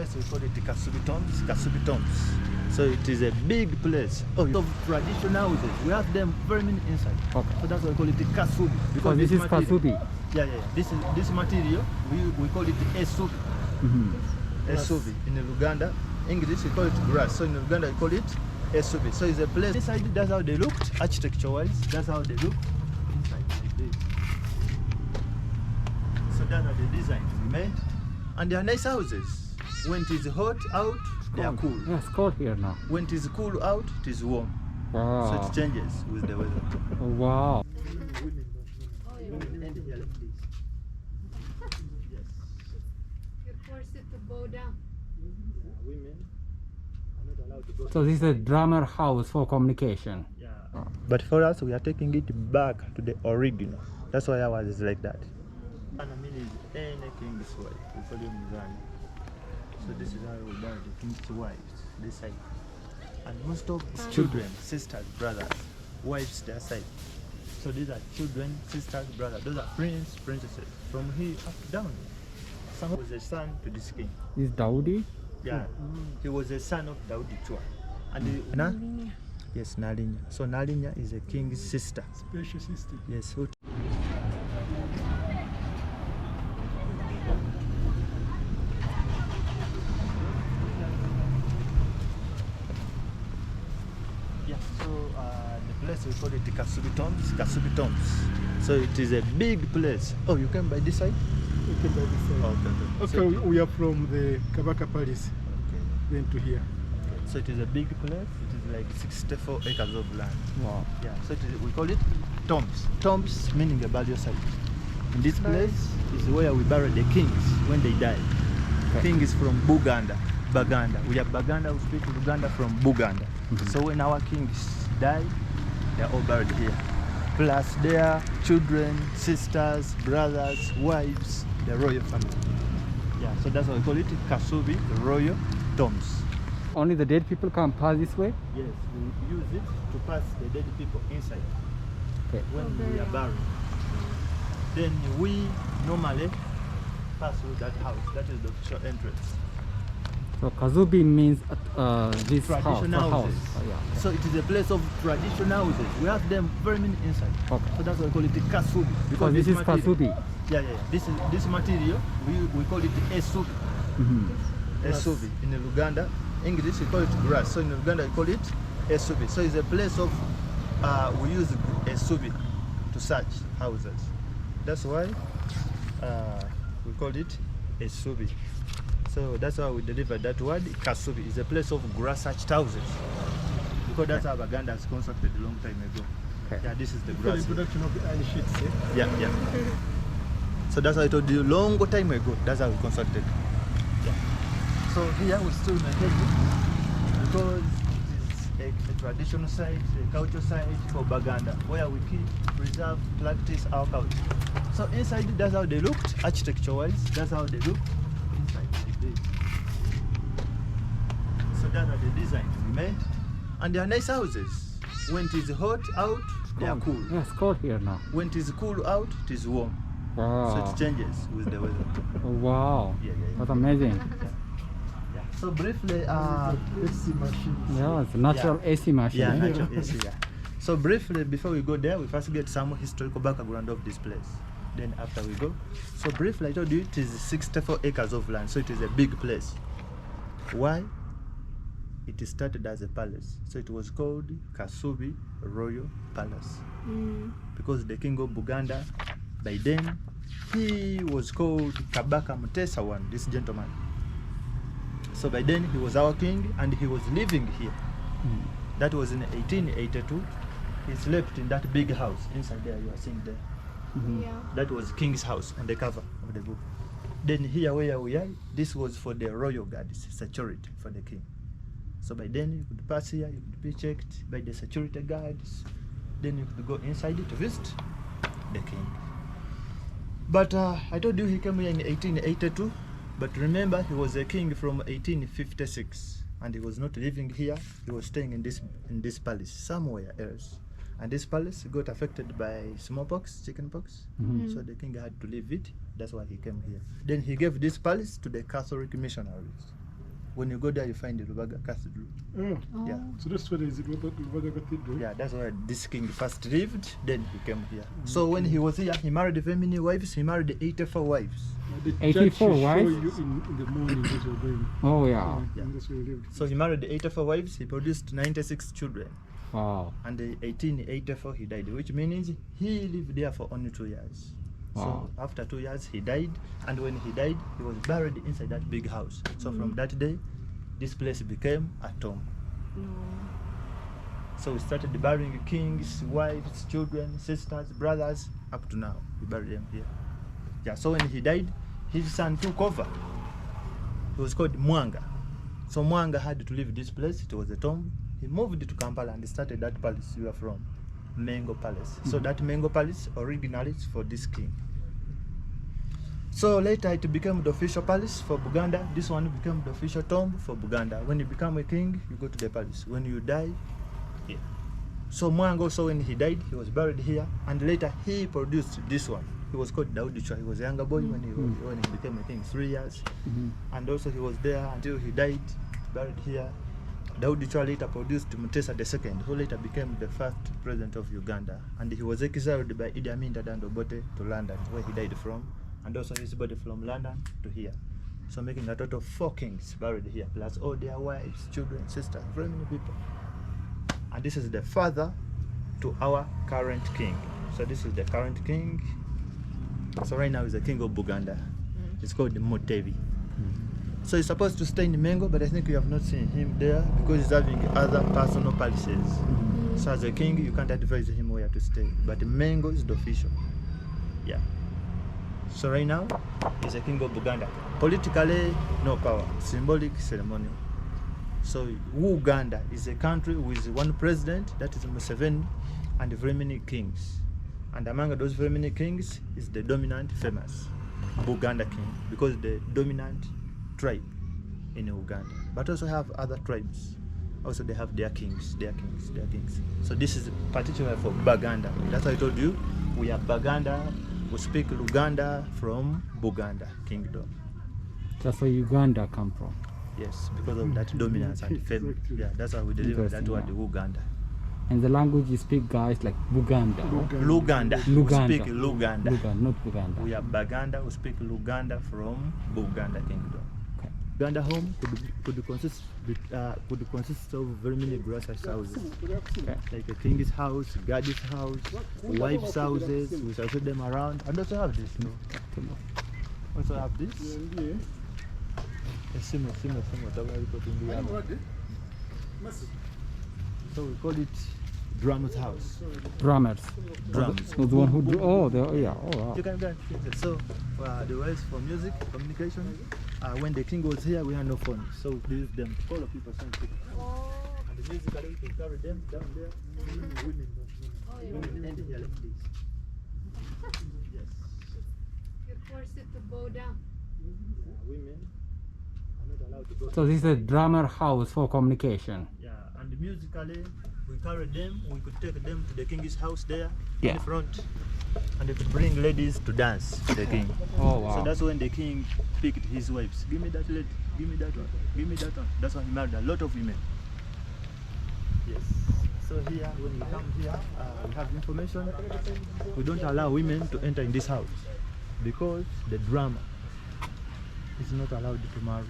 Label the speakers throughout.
Speaker 1: place we call it Kasubi Tombs. Kasubi Tombs. So it is a big place. Oh, of traditional houses. We have them very many inside.
Speaker 2: Okay.
Speaker 1: So that's why we call it Kasubi.
Speaker 2: Because this is
Speaker 1: material,
Speaker 2: Kasubi.
Speaker 1: Yeah. This material we call it Esubi. Esubi in Uganda. English we call it grass. So in Uganda we call it Esubi. So it's a place. Inside that's how they looked, architecture-wise. That's how they look. Inside like this. So that's how the design we made. And they are nice houses. When it is hot out, they are cool.
Speaker 2: Yeah, it's cold here now.
Speaker 1: When it is cool out, it is warm.
Speaker 2: Wow.
Speaker 1: So it changes with the weather.
Speaker 2: Wow.
Speaker 3: You're forced to bow down.
Speaker 1: Women are not allowed to go.
Speaker 2: So this is a drummer house for communication.
Speaker 1: Yeah. But for us, we are taking it back to the original. That's why ours is like that. And I mean, is any king's wife. We call him Ganda. So this is how we bury the king's wives, this side. And most of his children, sisters, brothers, wives their side. So these are children, sisters, brothers. Those are prince, princesses. From here up down. Some was a son to this king.
Speaker 2: This is Daudi?
Speaker 1: Yeah, he was a son of Daudi Chua. And yes, Nalinya. So Nalinya is a king's sister.
Speaker 4: Special sister.
Speaker 1: Yes. Who yeah, so the place we call it Kasubi Tombs. Kasubi Tombs. So it is a big place. Oh, you came by this side?
Speaker 4: Okay, by this side.
Speaker 1: Okay.
Speaker 4: Okay,
Speaker 1: So,
Speaker 4: we are from the Kabaka Palace,
Speaker 1: okay.
Speaker 4: then to here.
Speaker 1: So it is a big place. It is like 64 acres of land.
Speaker 2: Wow.
Speaker 1: Yeah. So we call it tombs. Tombs meaning a burial site. In this place is where we bury the kings when they die.
Speaker 2: Okay.
Speaker 1: King is from Buganda, Baganda. We have Baganda. We speak Uganda from Buganda. So when our kings die, they are all buried here. Plus their children, sisters, brothers, wives, the royal family. Yeah. So that's why we call it Kasubi Royal Tombs.
Speaker 2: Only the dead people can pass this way?
Speaker 1: Yes, we use it to pass the dead people inside
Speaker 2: Okay.
Speaker 1: when we are buried. Then we normally pass through that house. That is the official entrance.
Speaker 2: So Kasubi means this house.
Speaker 1: Traditional
Speaker 2: a house.
Speaker 1: houses.
Speaker 2: Oh, yeah.
Speaker 1: So it is a place of traditional houses. We have them very many inside.
Speaker 2: Okay.
Speaker 1: So that's why we call it Kasubi.
Speaker 2: Because this is
Speaker 1: material-
Speaker 2: Kasubi.
Speaker 1: Yeah. This material we call it Esubi. Esubi in Uganda. English we call it grass. So in Uganda we call it Esubi. So it's a place of we use Esubi to search houses. That's why we call it Esubi. So that's why we deliver that word. Kasubi is a place of grass searched houses. Because that's how Baganda has constructed a long time ago.
Speaker 2: Okay.
Speaker 1: Yeah, this is the
Speaker 4: For
Speaker 1: grass.
Speaker 4: the production of the iron sheets, eh?
Speaker 1: Yeah. So that's why I told you long time ago. That's how we constructed. Yeah. So here we still maintain it because it is a traditional site, a cultural site for Baganda, where we keep, preserve, practice our culture. So inside, that's how they looked, architecture-wise. That's how they look inside like this. So that's how the design we made, and they are nice houses. When it is hot out, they are cool.
Speaker 2: Yeah, it's cold here now.
Speaker 1: When it is cool out, it is warm.
Speaker 2: Wow.
Speaker 1: So it changes with the weather.
Speaker 2: Wow.
Speaker 1: Yeah.
Speaker 2: That's amazing.
Speaker 1: Yeah. So briefly,
Speaker 4: AC machine.
Speaker 2: Yeah, it's a natural AC machine.
Speaker 1: yeah,
Speaker 2: eh?
Speaker 1: natural AC, yeah. So briefly, before we go there, we first get some historical background of this place. Then after we go, so briefly, I told you it is 64 acres of land, so it is a big place. Why? It started as a palace, so it was called Kasubi Royal Palace because the king of Buganda, by then, he was called Kabaka Mutesa I, this gentleman. So by then he was our king and he was living here. That was in 1882. He slept in that big house inside there you are seeing there.
Speaker 3: Yeah.
Speaker 1: That was king's house on the cover of the book. Then here where we are, this was for the royal guards, security for the king. So by then you could pass here, you could be checked by the security guards. Then you could go inside to visit the king. But I told you he came here in 1882. But remember, he was a king from 1856, and he was not living here. He was staying in this palace somewhere else. And this palace got affected by smallpox, chickenpox. So the king had to leave it. That's why he came here. Then he gave this palace to the Catholic missionaries. When you go there, you find the Lubaga Cathedral.
Speaker 4: Oh,
Speaker 1: Yeah.
Speaker 4: so that's where is it, Lubaga Cathedral?
Speaker 1: Yeah, that's where this king first lived, then he came here. So when he was here, he married very many wives. He married 84 wives.
Speaker 4: The
Speaker 2: 84
Speaker 4: church will show
Speaker 2: wives?
Speaker 4: you in the morning that you're going.
Speaker 2: Oh yeah.
Speaker 1: Yeah.
Speaker 4: And that's where you lived.
Speaker 1: So he married 84 wives. He produced 96 children.
Speaker 2: Wow.
Speaker 1: And in 1884 he died, which means he lived there for only 2 years.
Speaker 2: Wow.
Speaker 1: So after 2 years he died, and when he died, he was buried inside that big house. So from that day, this place became a tomb. So we started burying kings, wives, children, sisters, brothers, up to now. We bury them here. Yeah, so when he died, his son took over. He was called Mwanga. So Mwanga had to leave this place. It was a tomb. He moved to Kampala and started that palace we are from, Mengo Palace. So that Mengo Palace originally is for this king. So later it became the official palace for Buganda. This one became the official tomb for Buganda. When you become a king, you go to the palace. When you die, here. So Mwanga also, when he died, he was buried here, and later he produced this one. He was called Daudichwa. He was a younger boy when he became a king, 3 years. And also he was there until he died, buried here. Daudichwa later produced Mutesa II, who later became the first president of Uganda. And he was exiled by Idi Amin Dada Ndobote to London, where he died from. And also his body from London to here. So making a total of 4 kings buried here, plus all their wives, children, sisters, very many people. And this is the father to our current king. So this is the current king. So right now he's the king of Buganda. It's called Mutebi. So he's supposed to stay in Mengo, but I think you have not seen him there because he's having other personal palaces. So as a king, you can't advise him where to stay. But Mengo is the official. Yeah. So right now, he's a king of Buganda. Politically, no power. Symbolic, ceremonial. So Uganda is a country with one president, that is Museveni, and very many kings. And among those very many kings is the dominant, famous Buganda king, because the dominant tribe in Uganda. But also have other tribes. Also they have their kings, their kings, their kings. So this is particular for Baganda. That's why I told you, we are Baganda. We speak Luganda from Buganda kingdom.
Speaker 2: That's where Uganda come from.
Speaker 1: Yes, because of that dominance and fame. Yeah, that's why we deliver that word,
Speaker 2: Interesting,
Speaker 1: Uganda.
Speaker 2: And the language you speak, guys, like Buganda.
Speaker 1: Luganda.
Speaker 2: Luganda.
Speaker 1: We speak Luganda.
Speaker 2: Luganda, not Buganda.
Speaker 1: We are Baganda. We speak Luganda from Buganda kingdom.
Speaker 2: Okay.
Speaker 1: Uganda home could consist of very many grass houses,
Speaker 2: Okay.
Speaker 1: like a king's house, guard's house, wives' houses. We shall show them around, and also have this. No? Also have this. Similar. So we call it drummer's house.
Speaker 2: Drummers.
Speaker 1: Drums.
Speaker 2: The one who do. Oh, yeah. Oh, wow.
Speaker 1: You can go. So the ways for music communication. When the king was here, we had no phone, so we used them to call people. And the musically we can carry them down there. Women, and here like this. Yes.
Speaker 3: You're forced to bow down.
Speaker 1: Women are not allowed to go.
Speaker 2: So this is a drummer house for communication.
Speaker 1: Yeah, and musically we carried them. We could take them to the king's house there
Speaker 2: Yeah.
Speaker 1: in front, and they could bring ladies to dance to the king.
Speaker 2: Oh, wow.
Speaker 1: So that's when the king picked his wives. Give me that lady. Give me that one. Give me that one. That's why he married a lot of women. Yes. So here, when we come here, we have information. We don't allow women to enter in this house because the drummer is not allowed to marry.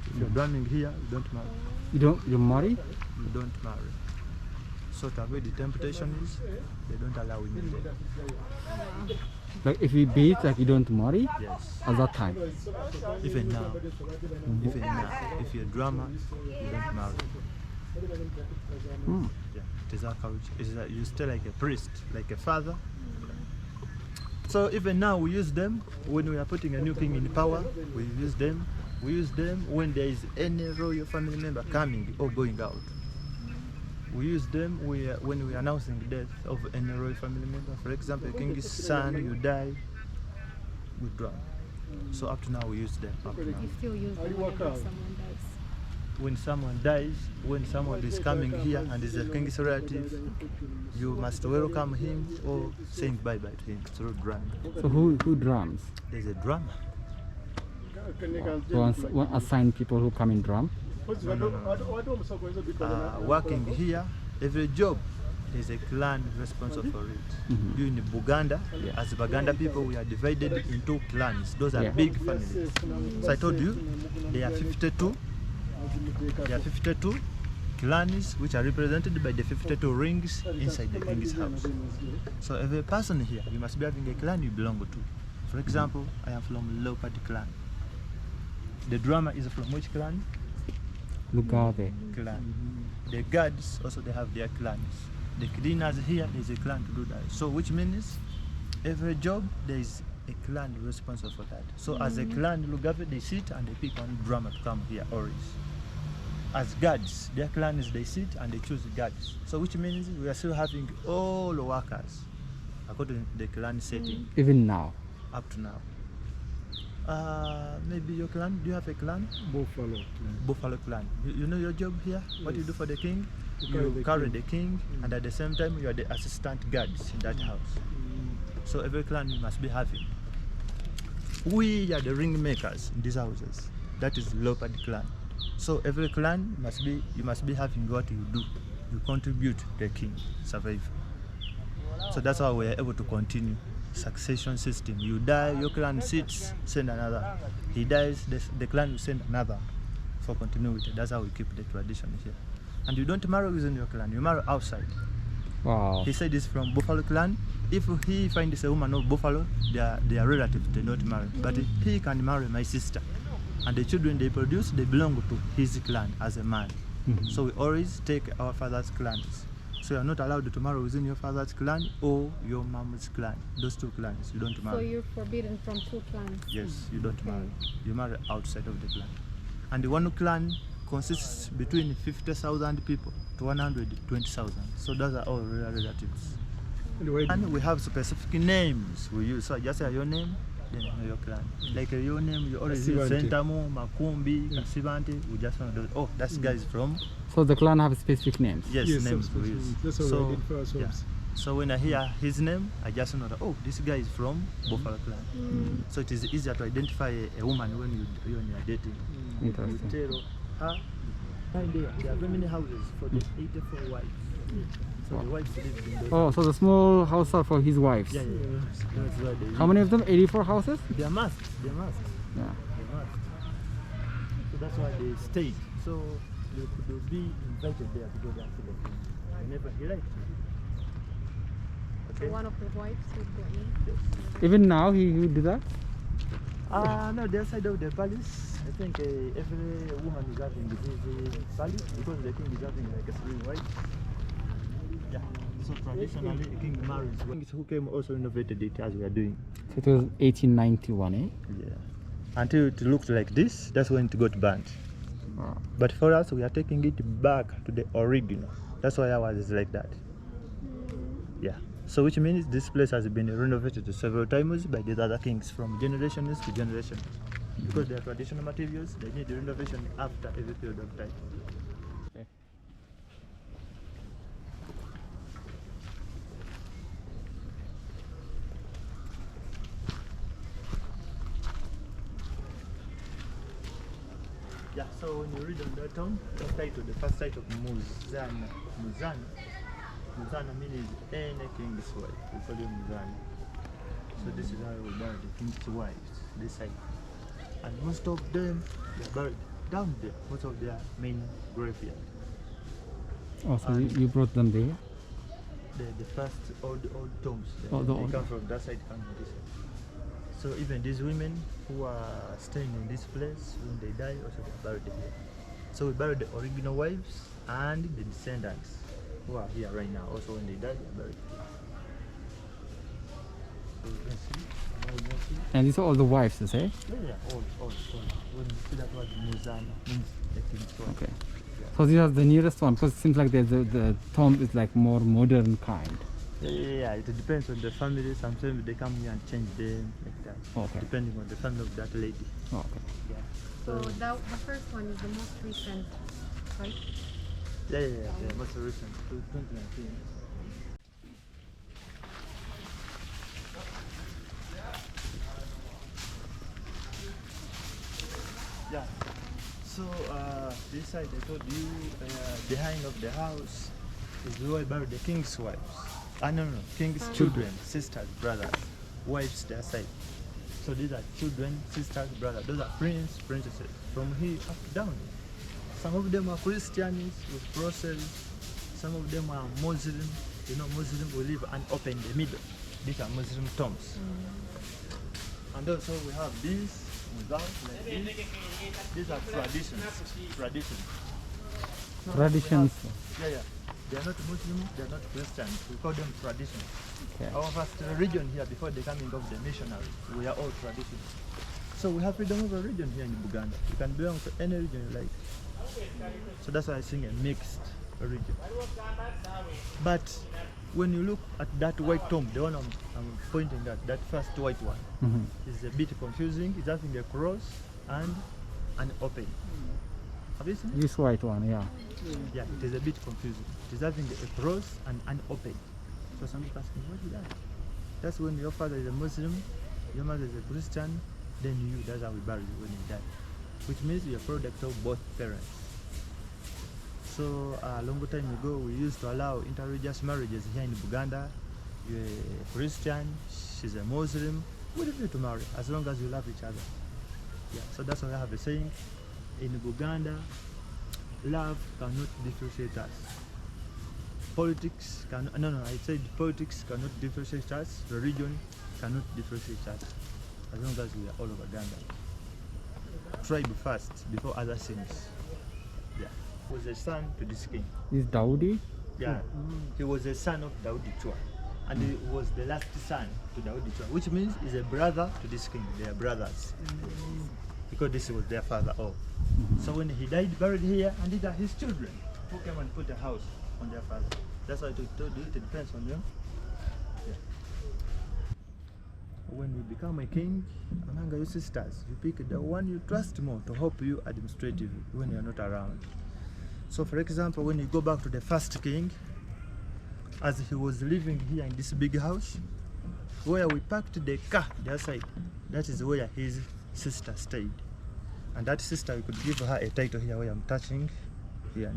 Speaker 1: If you're drumming here, you don't marry.
Speaker 2: You marry?
Speaker 1: You don't marry. So to avoid the temptation is, they don't allow women there.
Speaker 2: Like if you beat, like you don't marry
Speaker 1: Yes.
Speaker 2: at that time.
Speaker 1: Even now, if you're a drummer, you don't marry. Yeah, it is our culture. You stay like a priest, like a father. So even now we use them when we are putting a new king in power. We use them. We use them when there is any royal family member coming or going out. We use them when we are announcing the death of any royal family member. For example, a king's son, you die, we drum. So up to now we use them. Up to now.
Speaker 3: You still use them whenever someone dies.
Speaker 1: When someone dies, when someone is coming here and is a king's relative, you must welcome him or saying bye-bye to him through drumming.
Speaker 2: So who drums?
Speaker 1: There's a drummer.
Speaker 2: to assign people who come in drum.
Speaker 1: Working here, every job, there's a clan responsible for it.
Speaker 2: Mhm.
Speaker 1: You in Baganda,
Speaker 2: Yeah.
Speaker 1: as Baganda people, we are divided into clans. Those are
Speaker 2: Yeah.
Speaker 1: big families. So I told you, there are 52. There are 52 clans which are represented by the 52 rings inside the king's house. So every person here, you must be having a clan you belong to. For example, I am from Leopard clan. The drummer is from which clan?
Speaker 2: Lugave.
Speaker 1: Clan. The guards also they have their clans. The cleaners here is a clan to do that. So which means every job there is a clan responsible for that. So as a clan Lugave they sit and they pick one drummer to come here always. As guards, their clans they sit and they choose guards. So which means we are still having all workers according to the clan setting
Speaker 2: Even now.
Speaker 1: up to now. Maybe your clan, do you have a clan?
Speaker 4: Buffalo.
Speaker 1: Buffalo clan. You know your job here? What you do for the king? You carry the king and at the same time you are the assistant guards in that house. So every clan must be having. We are the ring makers in these houses. That is Leopard clan. So every clan you must be having what you do. You contribute to the king survive. So that's how we are able to continue. Succession system. You die, your clan sits, send another. He dies, the clan will send another for continuity. That's how we keep the tradition here. And you don't marry within your clan, you marry outside.
Speaker 2: Wow.
Speaker 1: He said he's from Buffalo clan. If he finds a woman of Buffalo, they are relatives, they don't marry. But he can marry my sister. And the children they produce, they belong to his clan as a man. So we always take our father's clans. So you are not allowed to marry within your father's clan or your mom's clan. Those two clans, you don't
Speaker 3: So
Speaker 1: marry.
Speaker 3: you're forbidden from two clans.
Speaker 1: Yes, you don't marry. You marry outside of the clan. And the one clan consists between 50,000 people to 120,000. So those are all real relatives. And we have specific names we use. So I just say your name, then your clan. Like your name, you always use
Speaker 4: Kasibante.
Speaker 1: Sentamu, Makumbi, Kasibante. We just know those. Oh, that's guys from.
Speaker 2: So the clan have specific names.
Speaker 1: Yes,
Speaker 4: Yes,
Speaker 1: names we
Speaker 4: absolutely.
Speaker 1: use.
Speaker 4: That's how we
Speaker 1: So,
Speaker 4: identify ourselves.
Speaker 1: yeah. So when I hear his name, I just know that, oh, this guy is from Buffalo clan. So it is easier to identify a woman when you are dating.
Speaker 2: Interesting.
Speaker 1: You tell her, there are very many houses for the 84 wives. So the wives live in those.
Speaker 2: Oh, so the small house are for his wives.
Speaker 1: Yeah. That's why they
Speaker 2: How many of them? 84 houses?
Speaker 1: They are masks.
Speaker 2: Yeah.
Speaker 1: They're masks. So that's why they stayed. So they could be invited there to go there to the king. Whenever he liked to.
Speaker 3: So
Speaker 1: Okay?
Speaker 3: one of the wives would go in.
Speaker 2: Even now he would do that?
Speaker 1: No, the side of the palace, I think every woman is having this palace because the king is having like a 3 wives. Yeah. So traditionally, the king marries. Kings who came also renovated it as we are doing.
Speaker 2: So it was 1891, eh?
Speaker 1: Yeah. Until it looked like this, that's when it got burnt.
Speaker 2: Wow.
Speaker 1: But for us, we are taking it back to the original. That's why ours is like that. Yeah. So which means this place has been renovated several times by the other kings from generations to generation. Because they are traditional materials, they need renovation after every period of time. Yeah, so when you read on that town, the first title, Muzana. Muzana means any king's wife. We call you Muzana. So this is how we bury the king's wives, this side. And most of them, they are buried down there, most of their main graveyard.
Speaker 2: Oh, so you brought them there?
Speaker 1: The first old tombs,
Speaker 2: Oh, the
Speaker 1: they
Speaker 2: old-
Speaker 1: come from that side, come from this side. So even these women who are staying in this place, when they die, also they are buried here. So we bury the original wives and the descendants who are here right now. Also when they die, they are buried here. So you can see, now you can see.
Speaker 2: And these are all the wives, you say?
Speaker 1: Yeah, all. When you see that word Muzana, means the king's wife.
Speaker 2: Okay. So these are the nearest one, because it seems like the tomb is like more modern kind.
Speaker 1: Yeah, it depends on the family. Sometimes they come here and change them like that.
Speaker 2: Okay.
Speaker 1: Depending on the family of that lady.
Speaker 2: Oh, okay.
Speaker 1: Yeah.
Speaker 3: So the first one is the most recent, right?
Speaker 1: Yeah, most recent. 2019. So this side I told you, behind of the house is where I buried the king's wives. No, king's children, sisters, brothers, wives their side. So these are children, sisters, brothers. Those are prince, princesses. From here up down. Some of them are Christians with crosses. Some of them are Muslim. You know, Muslim will live and open in the middle. These are Muslim tombs. And also we have these without like this. These are traditions. Traditions. So
Speaker 2: Traditions.
Speaker 1: yeah. They are not Muslim, they are not Christian. We call them traditions.
Speaker 2: Okay.
Speaker 1: Our first religion here before the coming of the missionaries, we are all traditions. So we have freedom of religion here in Uganda. You can belong to any religion you like. So that's why I sing a mixed religion. But when you look at that white tomb, the one I'm pointing at, that first white one, is a bit confusing. It's having a cross and an open. Have you seen it?
Speaker 2: This white one, yeah.
Speaker 1: Yeah, it is a bit confusing. It is having a cross and an open. So some people asking, what is that? That's when your father is a Muslim, your mother is a Christian, then you, that's how we bury you when you die. Which means you're a product of both parents. So a long time ago, we used to allow interreligious marriages here in Baganda. You're a Christian, she's a Muslim, we don't need to marry as long as you love each other. Yeah, so that's why I have a saying, in Baganda, love cannot differentiate us. Politics can I said politics cannot differentiate us, religion cannot differentiate us, as long as we are all of Ganda. Tribe first before other things. Yeah. He was a son to this king.
Speaker 2: Is Daudi?
Speaker 1: Yeah. He was a son of Daudi Chua. And he was the last son to Daudi Chua, which means he's a brother to this king. They are brothers. Because this was their father. So when he died, buried here, and these are his children who came and put a house on their father. That's why I told you it depends on them. Yeah. When you become a king, among your sisters, you pick the one you trust more to help you administratively when you're not around. So for example, when you go back to the first king, as he was living here in this big house, where we parked the car, the other side, that is where his sister stayed. And that sister, we could give her a title here where I'm touching here.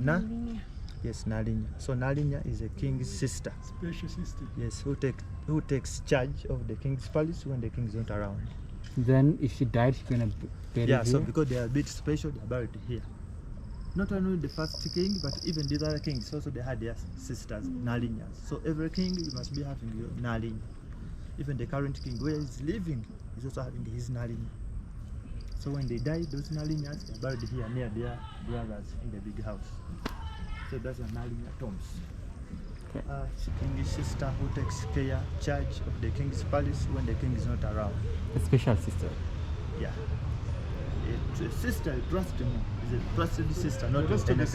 Speaker 1: Yes, Nalinya. So Nalinya is a king's sister.
Speaker 4: Special system.
Speaker 1: Yes, who takes charge of the king's palace when the king is not around.
Speaker 2: Then if she died, she's gonna bury
Speaker 1: Yeah,
Speaker 2: here?
Speaker 1: so because they are a bit special, they are buried here. Not only the first king, but even the other kings also they had their sisters, Nalinyas. So every king you must be having your Nalinya. Even the current king where he's living is also having his Nalinya. So when they die, those Nalinyas are buried here near their brothers in the big house. So that's a Nalinya tombs.
Speaker 2: Okay.
Speaker 1: King's sister who takes charge of the king's palace when the king is not around.
Speaker 2: A special sister.
Speaker 1: Yeah. A sister, trust me, is a trusted sister, not
Speaker 4: The rest
Speaker 1: just
Speaker 4: of
Speaker 1: any
Speaker 4: the